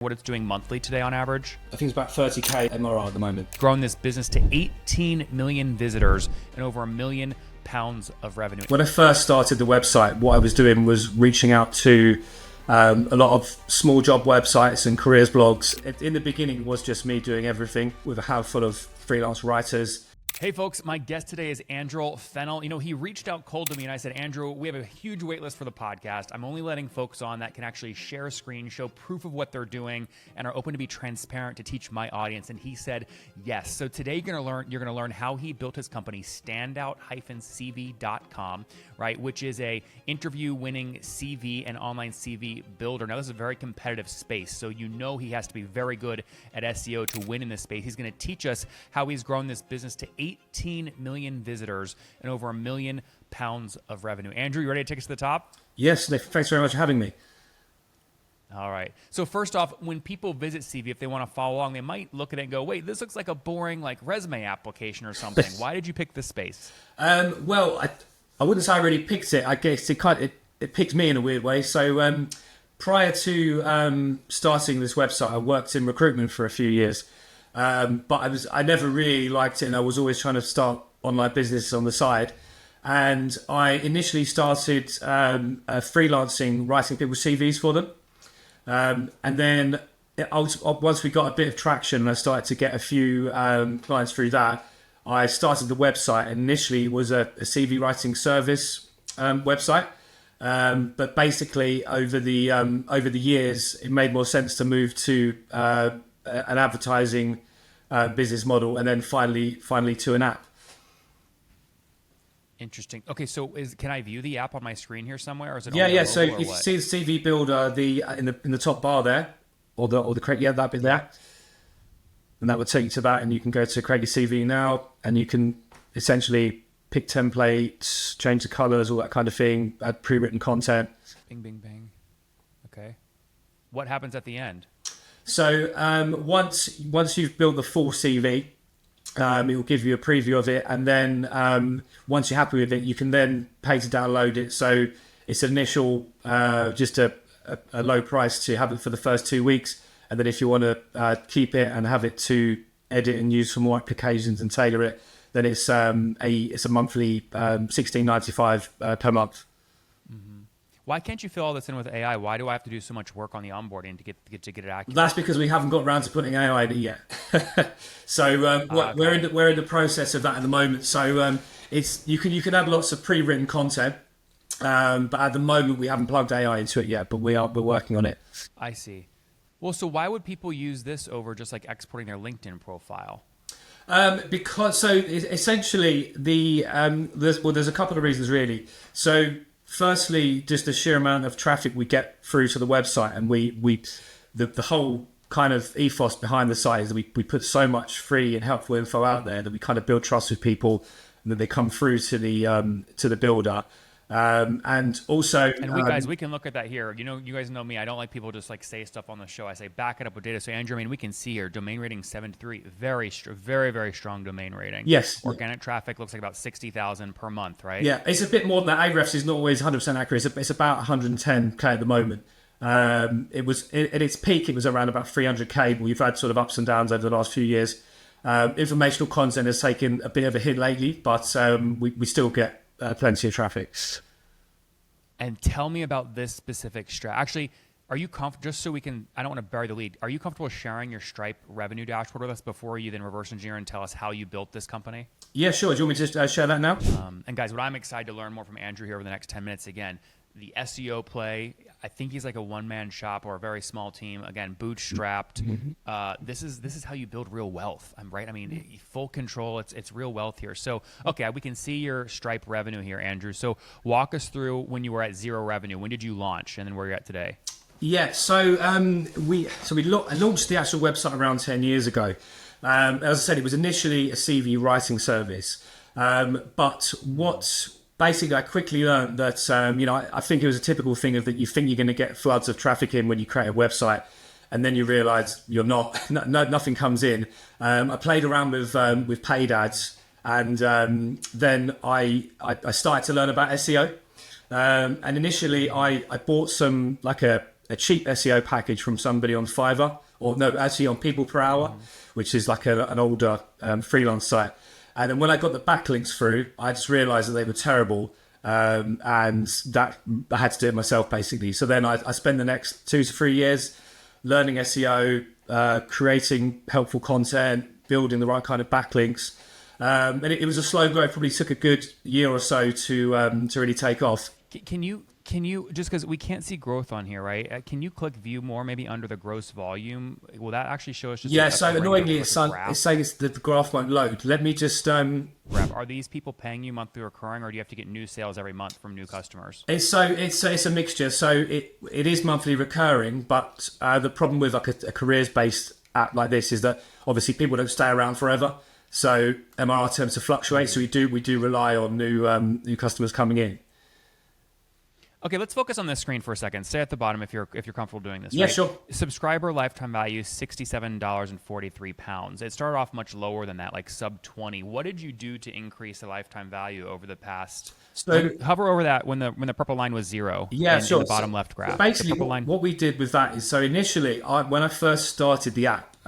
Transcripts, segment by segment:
what it's doing monthly today on average? I think it's about 30K MRR at the moment. Growing this business to 18 million visitors and over £1 million of revenue. When I first started the website, what I was doing was reaching out to a lot of small job websites and careers blogs. In the beginning, it was just me doing everything with a handful of freelance writers. Hey folks, my guest today is Andrew Fennell. You know, he reached out cold to me and I said, Andrew, we have a huge wait list for the podcast. I'm only letting folks on that can actually share a screen, show proof of what they're doing, and are open to be transparent to teach my audience. And he said, yes. So today you're gonna learn how he built his company, Standout-CV.com, right? Which is a interview-winning CV and online CV builder. Now this is a very competitive space, so you know he has to be very good at SEO to win in this space. He's gonna teach us how he's grown this business to 18 million visitors and over £1 million of revenue. Andrew, you ready to take us to the top? Yes, thanks very much for having me. All right. So first off, when people visit CV, if they want to follow along, they might look at it and go, wait, this looks like a boring resume application or something. Why did you pick this space? Well, I wouldn't say I really picked it. I guess it picked me in a weird way. So prior to starting this website, I worked in recruitment for a few years. But I never really liked it, and I was always trying to start online business on the side. And I initially started freelancing, writing people's CVs for them. And then once we got a bit of traction and I started to get a few clients through that, I started the website. And initially it was a CV writing service website. But basically over the years, it made more sense to move to an advertising business model, and then finally to an app. Interesting. Okay, so can I view the app on my screen here somewhere, or is it? Yeah. So if you see the CV builder, in the top bar there, or the create, that bit there, and that would take you to that, and you can go to create your CV now, and you can essentially pick templates, change the colors, all that kind of thing, add pre-written content. Bing, bing, bing. Okay. What happens at the end? So once you've built the full CV, it will give you a preview of it, and then once you're happy with it, you can then pay to download it. So it's initial just a low price to have it for the first 2 weeks, and then if you want to keep it and have it to edit and use for more applications and tailor it, then it's a monthly $16.95 per month. Why can't you fill all this in with AI? Why do I have to do so much work on the onboarding to get it accurate? That's because we haven't got around to putting AI in it yet. So okay. we're in the process of that at the moment. So you can add lots of pre-written content, but at the moment we haven't plugged AI into it yet. But we're working on it. I see. Well, so why would people use this over just exporting their LinkedIn profile? Because essentially there's a couple of reasons really. So firstly, just the sheer amount of traffic we get through to the website, and the whole kind of ethos behind the site is that we put so much free and helpful info out there that we kind of build trust with people, and that they come through to the builder. And also, we can look at that here. You guys know me. I don't like people just say stuff on the show. I say back it up with data. So Andrew, we can see here domain rating 73, very, very strong domain rating. Yes. Organic traffic looks like about 60,000 per month, right? Yeah, it's a bit more than that. Ahrefs is not always 100% accurate. It's about 110k at the moment. It was at its peak. It was around about 300k. But we've had sort of ups and downs over the last few years. Informational content has taken a bit of a hit lately, but we still get plenty of traffic. And tell me about this specific strat. Actually, are you comfortable, just so we can, I don't want to bury the lead, are you comfortable sharing your Stripe revenue dashboard with us before you then reverse engineer and tell us how you built this company? Yeah, sure. Do you want me to share that now? And guys, what I'm excited to learn more from Andrew here over the next 10 minutes, again, the SEO play. I think he's like a one-man shop or a very small team. Again, bootstrapped. Mm-hmm. This is how you build real wealth. I'm right. I mean, full control. It's real wealth here. So, okay, we can see your Stripe revenue here, Andrew. So walk us through when you were at zero revenue. When did you launch, and then where you're at today? Yeah. So I launched the actual website around 10 years ago. As I said, it was initially a CV writing service, but basically, I quickly learned that, I think it was a typical thing of that you think you're going to get floods of traffic in when you create a website, and then you realize you're not, nothing comes in. I played around with paid ads, and then I started to learn about SEO. And initially I bought some, like a a cheap SEO package from somebody on Fiverr, or no, actually on People Per Hour, which is like an older freelance site. And then when I got the backlinks through, I just realized that they were terrible. And that I had to do it myself, basically. So then I spent the next 2 to 3 years learning SEO, creating helpful content, building the right kind of backlinks. And it was a slow growth. Probably took a good year or so to really take off. Can you just because we can't see growth on here, right? Can you click view more, maybe under the gross volume? Will that actually show us? Just So annoyingly, it's saying the graph won't load. Let me just. Are these people paying you monthly recurring, or do you have to get new sales every month from new customers? It's a mixture. So it is monthly recurring, but the problem with like a careers based app like this is that obviously people don't stay around forever. So MRR tends to fluctuate. So we do rely on new customers coming in. Okay, let's focus on this screen for a second. Stay at the bottom if you're comfortable doing this. Yeah, right? sure. Subscriber lifetime value $67.43. It started off much lower than that, like sub 20. What did you do to increase the lifetime value over the past? So hover over that when the purple line was 0. Yeah, in the bottom left graph. Basically, what we did with that is so initially, when I first started the app,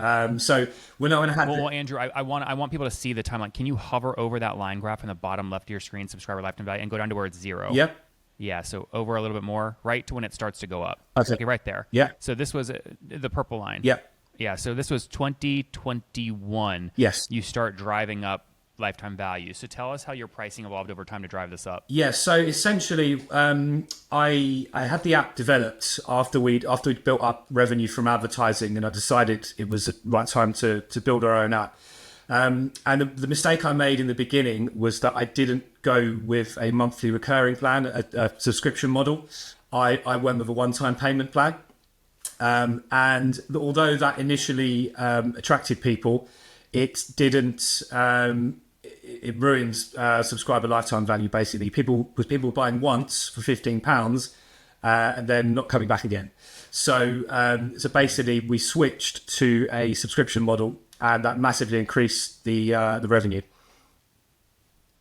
so when I had. Well, Andrew, I want people to see the timeline. Can you hover over that line graph in the bottom left of your screen, subscriber lifetime value, and go down to where it's 0? Yep. Yeah, so over a little bit more, right to when it starts to go up. Okay, right there. Yeah. So this was the purple line. Yep. Yeah, so this was 2021. Yes. You start driving up lifetime value. So tell us how your pricing evolved over time to drive this up. Yeah, so essentially, I had the app developed after we'd built up revenue from advertising, and I decided it was the right time to build our own app. And the mistake I made in the beginning was that I didn't go with a monthly recurring plan, a subscription model. I went with a one-time payment plan. And although that initially attracted people, it didn't. It ruins subscriber lifetime value. Basically, people were buying once for £15 and then not coming back again. So basically, we switched to a subscription model, and that massively increased the revenue.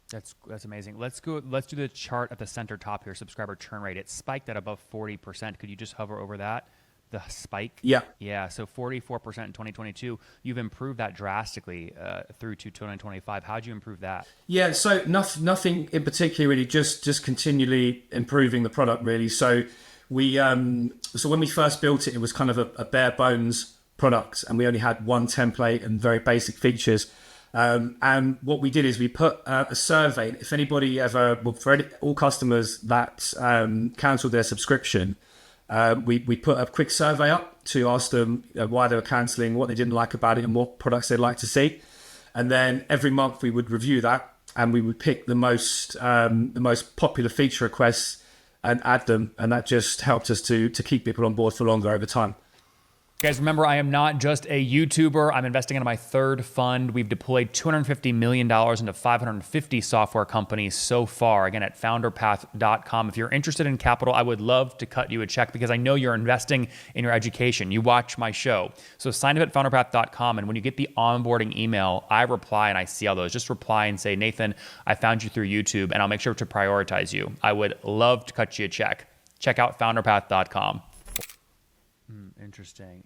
That's amazing. Let's do the chart at the center top here. Subscriber churn rate. It spiked at above 40%. Could you just hover over that? The spike? Yeah. Yeah, so 44% in 2022. You've improved that drastically through to 2025. How'd you improve that? Yeah, so nothing in particular, really, just continually improving the product, really. So when we first built it, it was kind of a bare bones product, and we only had one template and very basic features. And what we did is we put a survey. If anybody all customers that cancelled their subscription, we put a quick survey up to ask them why they were cancelling, what they didn't like about it, and what products they'd like to see. And then every month we would review that, and we would pick the most popular feature requests and add them, and that just helped us to keep people on board for longer over time. Guys, remember, I am not just a YouTuber. I'm investing into my third fund. We've deployed $250 million into 550 software companies so far. Again, at founderpath.com. If you're interested in capital, I would love to cut you a check because I know you're investing in your education. You watch my show. So sign up at founderpath.com. And when you get the onboarding email, I reply and I see all those. Just reply and say, Nathan, I found you through YouTube, and I'll make sure to prioritize you. I would love to cut you a check. Check out founderpath.com. Interesting.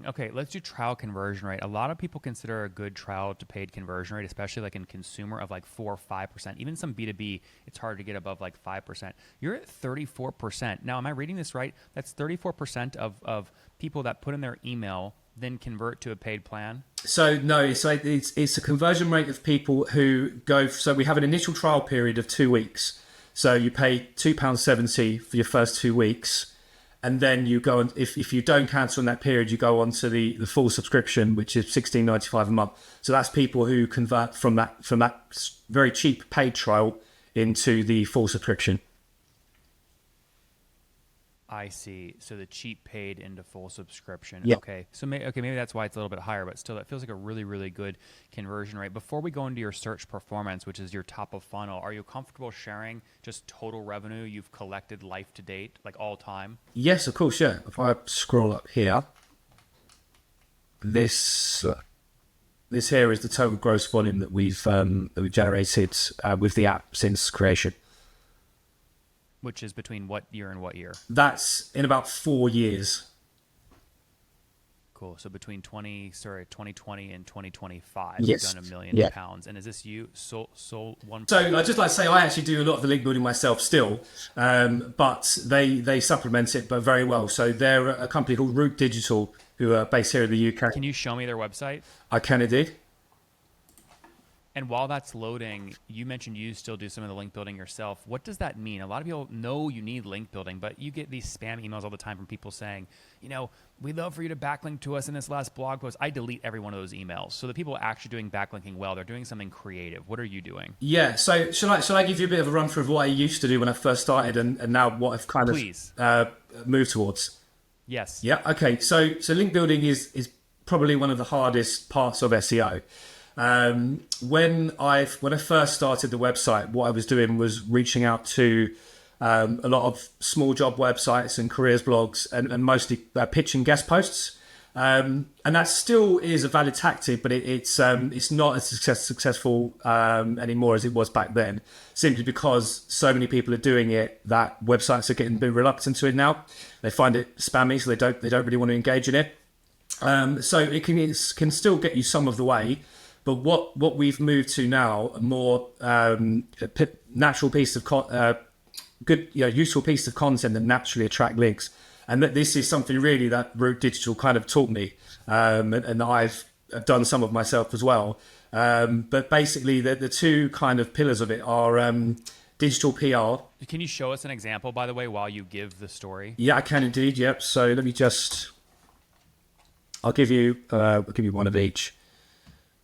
Okay, let's do trial conversion rate. A lot of people consider a good trial to paid conversion rate, especially like in consumer, of like 4 or 5%. Even some B2B, it's hard to get above like 5%. You're at 34%. Now, am I reading this right? That's 34% of people that put in their email then convert to a paid plan? So no, it's a conversion rate of people who go. So we have an initial trial period of 2 weeks. So you pay £2.70 for your first 2 weeks. And then you go on, if you don't cancel in that period, you go on to the full subscription, which is $16.95 a month. So that's people who convert from that very cheap paid trial into the full subscription. I see. So the cheap paid into full subscription. Yeah. Okay. So maybe that's why it's a little bit higher, but still, that feels like a really, really good conversion rate. Before we go into your search performance, which is your top of funnel, are you comfortable sharing just total revenue you've collected life to date, like all time? Yes, of course. Yeah. If I scroll up here, this here is the total gross volume that we've generated with the app since creation. Which is between what year and what year? That's in about 4 years. Cool. So between 2020 and 2025, Yes. you've done £1 million. Yeah. And is this you sold one? So I'd just like to say I actually do a lot of the link building myself still, but they supplement it but very well. So they're a company called Root Digital who are based here in the UK. Can you show me their website? I can indeed. And while that's loading, you mentioned you still do some of the link building yourself. What does that mean? A lot of people know you need link building, but you get these spam emails all the time from people saying, we'd love for you to backlink to us in this last blog post. I delete every one of those emails. So the people actually doing backlinking well, they're doing something creative. What are you doing? Yeah, so shall I give you a bit of a run through of what I used to do when I first started and now what I've kind of moved towards? Yes. Yeah, okay. So link building is probably one of the hardest parts of SEO. When I first started the website, what I was doing was reaching out to a lot of small job websites and careers blogs and mostly pitching guest posts. And that still is a valid tactic, but it's not as successful anymore as it was back then, simply because so many people are doing it that websites are getting a bit reluctant to it now. They find it spammy, so they don't really want to engage in it. So it can still get you some of the way. But what we've moved to now, a more natural piece of useful piece of content that naturally attract links, and that this is something really that Root Digital kind of taught me, and I've done some of myself as well. But basically, the two kind of pillars of it are digital PR. Can you show us an example, by the way, while you give the story? Yeah, I can indeed. Yep. So let me I'll give you one of each.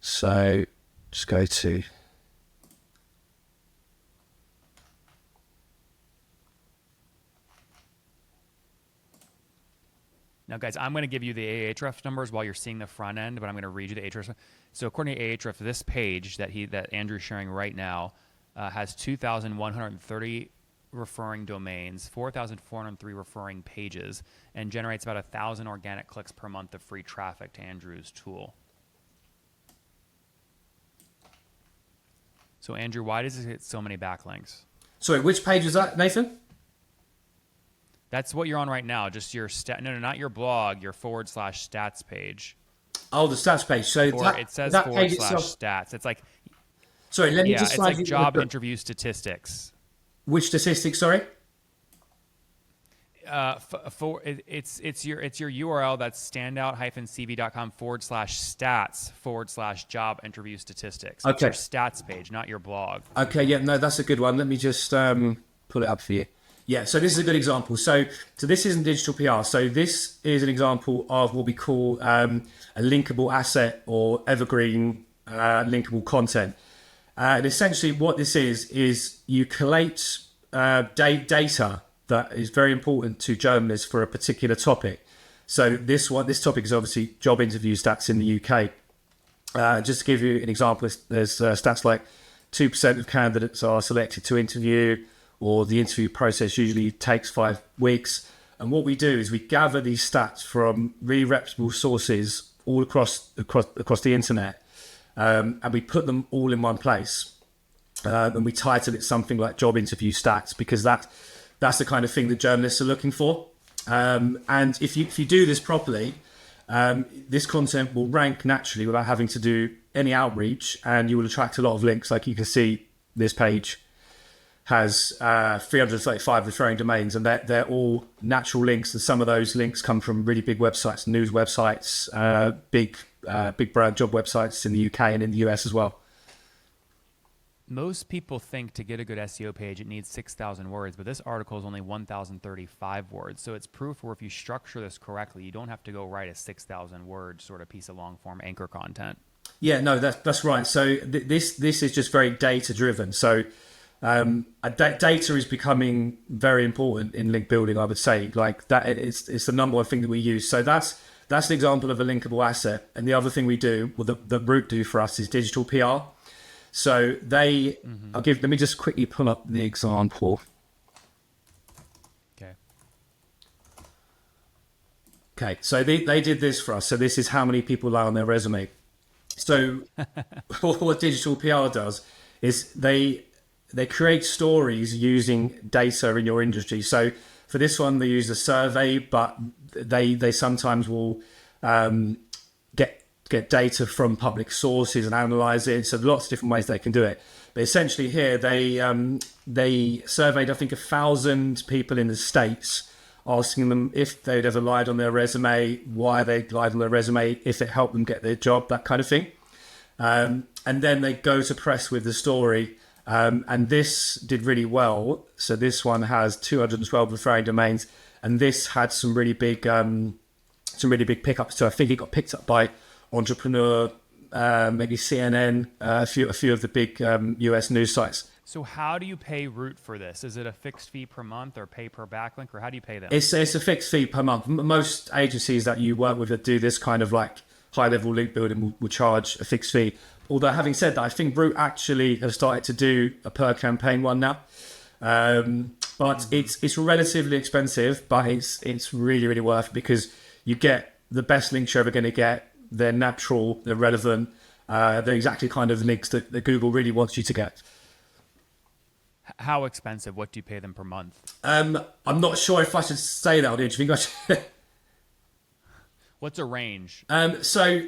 So just go to. Now, guys, I'm going to give you the Ahrefs numbers while you're seeing the front end, but I'm going to read you the Ahrefs. So according to Ahrefs, this page that Andrew's sharing right now has 2,130 referring domains, 4,403 referring pages, and generates about 1,000 organic clicks per month of free traffic to Andrew's tool. So, Andrew, why does it get so many backlinks? Sorry, which page is that, Nathan? That's what you're on right now. Just your no, not your blog, your /stats page. Oh, the stats page. So it says /stats. It's like, sorry, let me just. It's like job interview statistics. Which statistics? Sorry. It's your URL. That's standout-cv.com /stats /job interview statistics. Okay. It's your stats page, not your blog. Okay, yeah, no, that's a good one. Let me just pull it up for you. Yeah, so this is a good example. So this isn't digital PR. So this is an example of what we call a linkable asset or evergreen linkable content. And essentially what this is you collate data that is very important to journalists for a particular topic. So this topic is obviously job interview stats in the UK. Just to give you an example, there's stats like 2% of candidates are selected to interview, or the interview process usually takes 5 weeks. And what we do is we gather these stats from really reputable sources all across the internet, and we put them all in one place. And we title it something like job interview stats, because that's the kind of thing that journalists are looking for. And if you do this properly, this content will rank naturally without having to do any outreach, and you will attract a lot of links. Like you can see, this page has 335 referring domains, and they're all natural links. And some of those links come from really big websites, news websites, big brand job websites in the UK and in the US as well. Most people think to get a good SEO page, it needs 6,000 words, but this article is only 1,035 words. So it's proof where if you structure this correctly, you don't have to go write a 6,000 word sort of piece of long form anchor content. Yeah, no, that's right. So this is just very data driven. So data is becoming very important in link building, I would say. Like that, it's the number one thing that we use. So that's an example of a linkable asset. And the other thing we do, well, the Root do for us, is digital PR. So let me just quickly pull up the example. Okay, so they did this for us. So this is how many people lie on their resume. So what digital PR does is they they create stories using data in your industry. So for this one, they use a survey, but they sometimes will get data from public sources and analyze it. So lots of different ways they can do it. But essentially here, they surveyed, I think, 1,000 people in the States, asking them if they'd ever lied on their resume, why they lied on their resume, if it helped them get their job, that kind of thing. And then they go to press with the story. And this did really well. So this one has 212 referring domains, and this had some really big pickups. So I think it got picked up by Entrepreneur, maybe CNN, a few of the big US news sites. So how do you pay Root for this? Is it a fixed fee per month or pay per backlink, or how do you pay them? It's a fixed fee per month. Most agencies that you work with that do this kind of like high-level link building will charge a fixed fee. Although having said that, I think Root actually have started to do a per campaign one now. But it's relatively expensive, but it's really, really worth it, because you get the best links you're ever going to get. They're natural, they're relevant, they're exactly kind of links that Google really wants you to get. How expensive? What do you pay them per month? I'm not sure if I should say that, or do you think I should? What's a range? So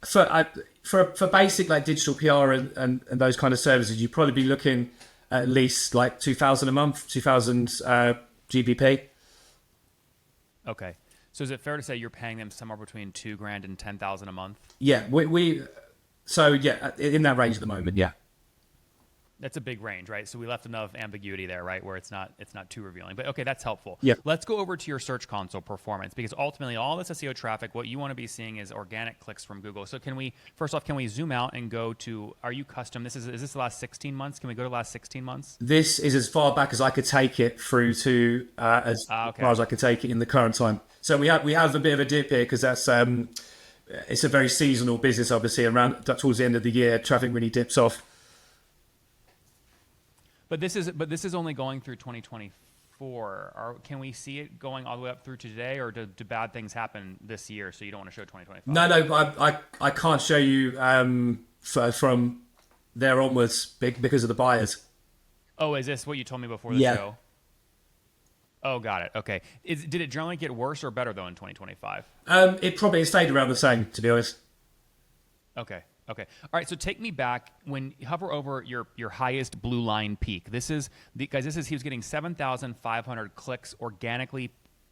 for basic like digital PR and those kind of services, you'd probably be looking at least like 2,000 a month, 2,000 GBP. Okay. So is it fair to say you're paying them somewhere between $2,000 and $10,000 a month? Yeah, so yeah, in that range at the moment, yeah. That's a big range, right? So we left enough ambiguity there, right, where it's not too revealing. But okay, that's helpful. Yeah. Let's go over to your Search Console performance, because ultimately all this SEO traffic, what you want to be seeing is organic clicks from Google. So can we zoom out and go to, are you custom? Is this the last 16 months? Can we go to the last 16 months? This is as far back as I could take it through to as far as I could take it in the current time. So we have a bit of a dip here because that's it's a very seasonal business, obviously. Around towards the end of the year, traffic really dips off. But this is only going through 2024. Can we see it going all the way up through to today, or do bad things happen this year so you don't want to show 2025? No, I can't show you from there onwards because of the buyers. Oh, is this what you told me before the show? Oh, got it. Okay. Did it generally get worse or better though in 2025? It probably stayed around the same, to be honest. Okay. All right. So take me back when you hover over your highest blue line peak. He was getting 7,500 clicks organically.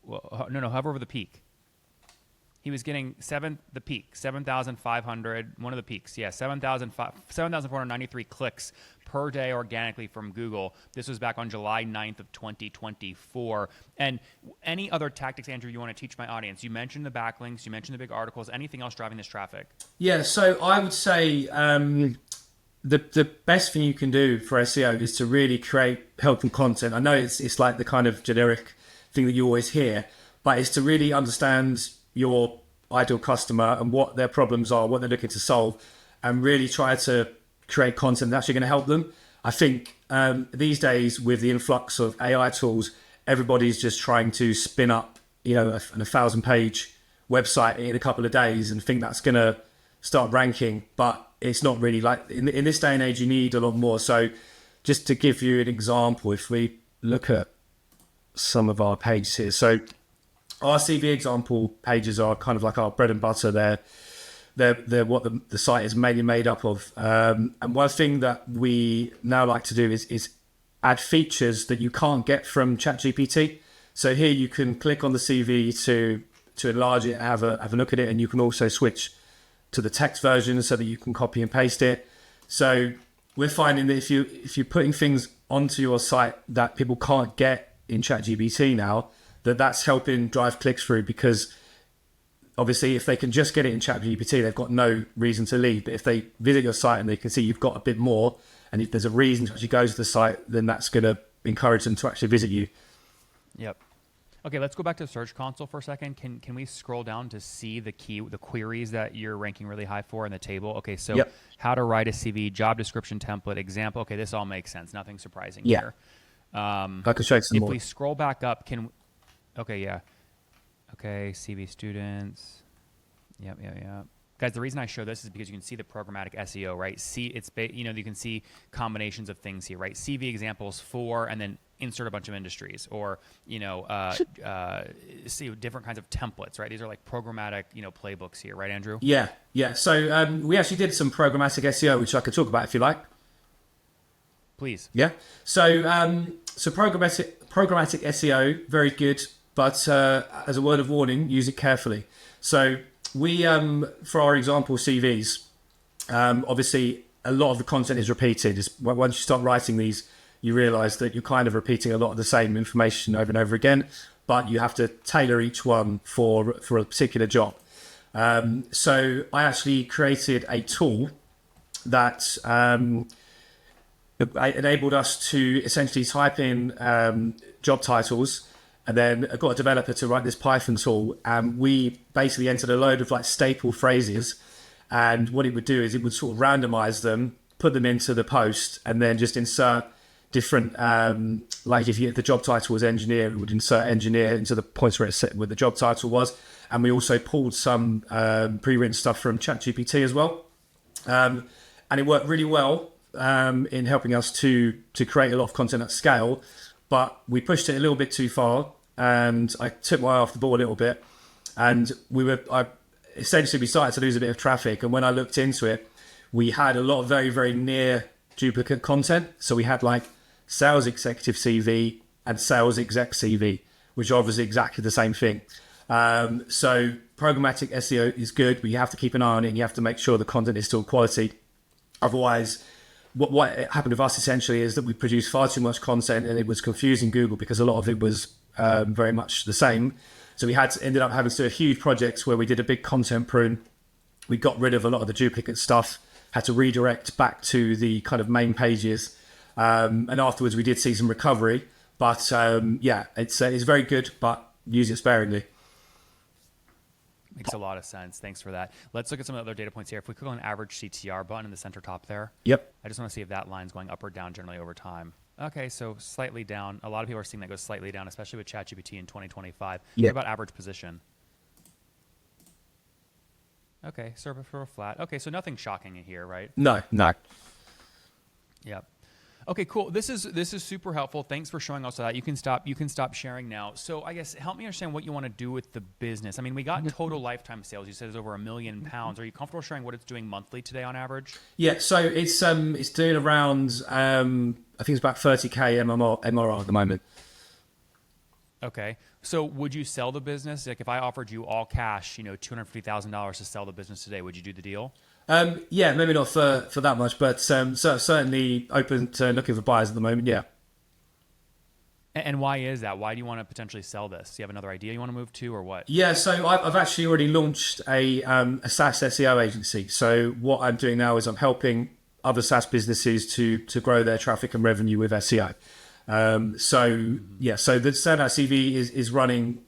Hover over the peak. He was getting 7,500, one of the peaks. Yeah, 7,493 clicks per day organically from Google. This was back on July 9th of 2024. And any other tactics, Andrew, you want to teach my audience? You mentioned the backlinks, you mentioned the big articles, anything else driving this traffic? Yeah, so I would say the best thing you can do for SEO is to really create helpful content. I know it's like the kind of generic thing that you always hear, but it's to really understand your ideal customer and what their problems are, what they're looking to solve, and really try to create content that's actually going to help them. I think these days with the influx of AI tools, everybody's just trying to spin up, a 1,000-page website in a couple of days and think that's going to start ranking, but it's not really like in this day and age. You need a lot more. So just to give you an example, if we look at some of our pages here, so our CV example pages are kind of like our bread and butter. They're what the site is mainly made up of. And one thing that we now like to do is add features that you can't get from ChatGPT. So here you can click on the CV to enlarge it, have a look at it, and you can also switch to the text version so that you can copy and paste it. So we're finding that if you're putting things onto your site that people can't get in ChatGPT now, that's helping drive clicks through, because obviously if they can just get it in ChatGPT, they've got no reason to leave. But if they visit your site and they can see you've got a bit more, and if there's a reason to actually go to the site, then that's going to encourage them to actually visit you. Yep. Okay, let's go back to Search Console for a second. Can we scroll down to see the queries that you're ranking really high for in the table? Okay, so How to write a CV, job description template, example. Okay, this all makes sense. Nothing surprising here. I can show you some more. If we scroll back up, Okay, CV students. Yep. Guys, the reason I show this is because you can see the programmatic SEO, right? You can see combinations of things here, right? CV examples for, and then insert a bunch of industries, or see different kinds of templates, right? These are like programmatic, playbooks here, right, Andrew? Yeah, yeah. So we actually did some programmatic SEO, which I could talk about if you like. Please. Yeah. So programmatic SEO, very good, but as a word of warning, use it carefully. So we, for our example CVs, obviously a lot of the content is repeated. Once you start writing these, you realize that you're kind of repeating a lot of the same information over and over again, but you have to tailor each one for a particular job. So I actually created a tool that enabled us to essentially type in job titles, and then I got a developer to write this Python tool, and we basically entered a load of like staple phrases, and what it would do is it would sort of randomize them, put them into the post, and then just insert different, like if the job title was engineer, it would insert engineer into the points where the job title was. And we also pulled some pre-written stuff from ChatGPT as well, and it worked really well in helping us to create a lot of content at scale. But we pushed it a little bit too far, and I took my eye off the ball a little bit, and essentially we started to lose a bit of traffic. And when I looked into it, we had a lot of very, very near duplicate content. So we had like sales executive CV and sales exec CV, which are obviously exactly the same thing. So programmatic SEO is good, but you have to keep an eye on it, and you have to make sure the content is still quality. Otherwise, what happened with us essentially is that we produced far too much content, and it was confusing Google because a lot of it was very much the same. So we ended up having to do a huge project where we did a big content prune. We got rid of a lot of the duplicate stuff, had to redirect back to the kind of main pages, and afterwards we did see some recovery. But it's very good, but use it sparingly. Makes a lot of sense. Thanks for that. Let's look at some of the other data points here. If we click on average CTR button in the center top there. Yep. I just want to see if that line's going up or down generally over time. Okay, so slightly down. A lot of people are seeing that go slightly down, especially with ChatGPT in 2025. Yep. What about average position? Okay, server for flat. Okay, so nothing shocking in here, right? No. Yep. Okay, cool. This is super helpful. Thanks for showing us that. You can stop sharing now. So I guess help me understand what you want to do with the business. I mean, we got total lifetime sales. You said it's over £1 million. Are you comfortable sharing what it's doing monthly today on average? Yeah, so it's doing around I think it's about 30k MRR at the moment. Okay. So would you sell the business? Like if I offered you all cash, $250,000 to sell the business today, would you do the deal? Yeah, maybe not for that much, but certainly open to looking for buyers at the moment. Yeah. And why is that? Why do you want to potentially sell this? Do you have another idea you want to move to, or what? Yeah, so I've actually already launched a SaaS SEO agency. So what I'm doing now is I'm helping other SaaS businesses to grow their traffic and revenue with SEO. So the Standout CV is running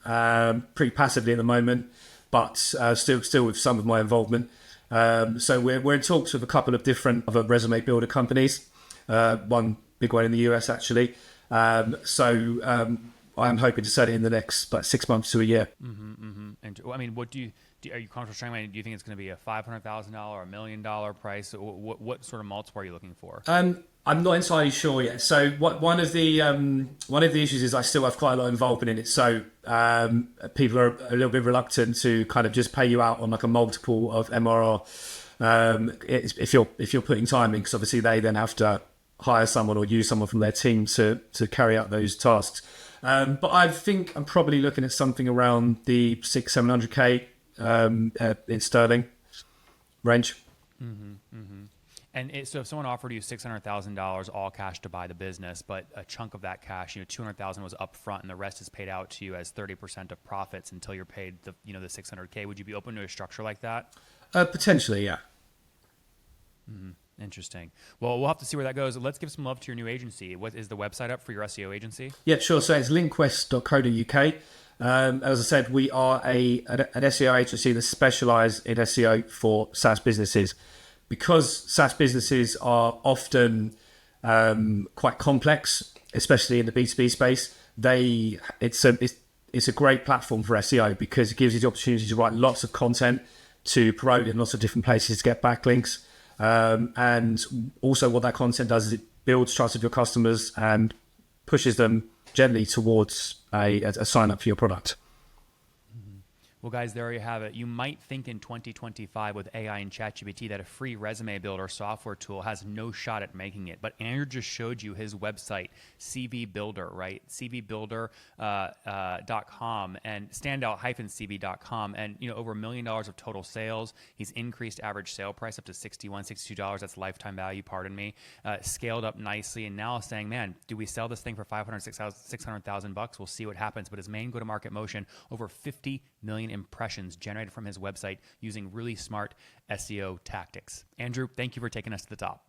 pretty passively at the moment, but still with some of my involvement. So we're in talks with a couple of different other resume builder companies, one big one in the US actually. So I'm hoping to set it in the next 6 months to a year. And I mean, are you comfortable sharing? Do you think it's going to be a $500,000, $1 million price? What sort of multiple are you looking for? I'm not entirely sure yet. So one of the issues is I still have quite a lot of involvement in it. So people are a little bit reluctant to kind of just pay you out on like a multiple of MRR if you're putting time in, because obviously they then have to hire someone or use someone from their team to carry out those tasks. But I think I'm probably looking at something around the 600-700k in sterling range. And so if someone offered you $600,000 all cash to buy the business, but a chunk of that cash, $200,000 was upfront and the rest is paid out to you as 30% of profits until you're paid the $600K, would you be open to a structure like that? Potentially, yeah. Interesting. Well, we'll have to see where that goes. Let's give some love to your new agency. What is the website up for your SEO agency? Yeah, sure. So it's linkwest.co.uk. As I said, we are an SEO agency that specialises in SEO for SaaS businesses. Because SaaS businesses are often quite complex, especially in the B2B space, it's a great platform for SEO because it gives you the opportunity to write lots of content to promote in lots of different places to get backlinks. And also what that content does is it builds trust with your customers and pushes them gently towards a sign up for your product. Well, guys, there you have it. You might think in 2025 with AI and ChatGPT that a free resume builder software tool has no shot at making it. But Andrew just showed you his website, CV Builder, right? CVbuilder.com and standout-cv.com. And, over $1 million of total sales. He's increased average sale price up to $61, $62. That's lifetime value, pardon me. Scaled up nicely. And now saying, man, do we sell this thing for $600,000? We'll see what happens. But his main go-to-market motion, over 50 million impressions generated from his website using really smart SEO tactics. Andrew, thank you for taking us to the top.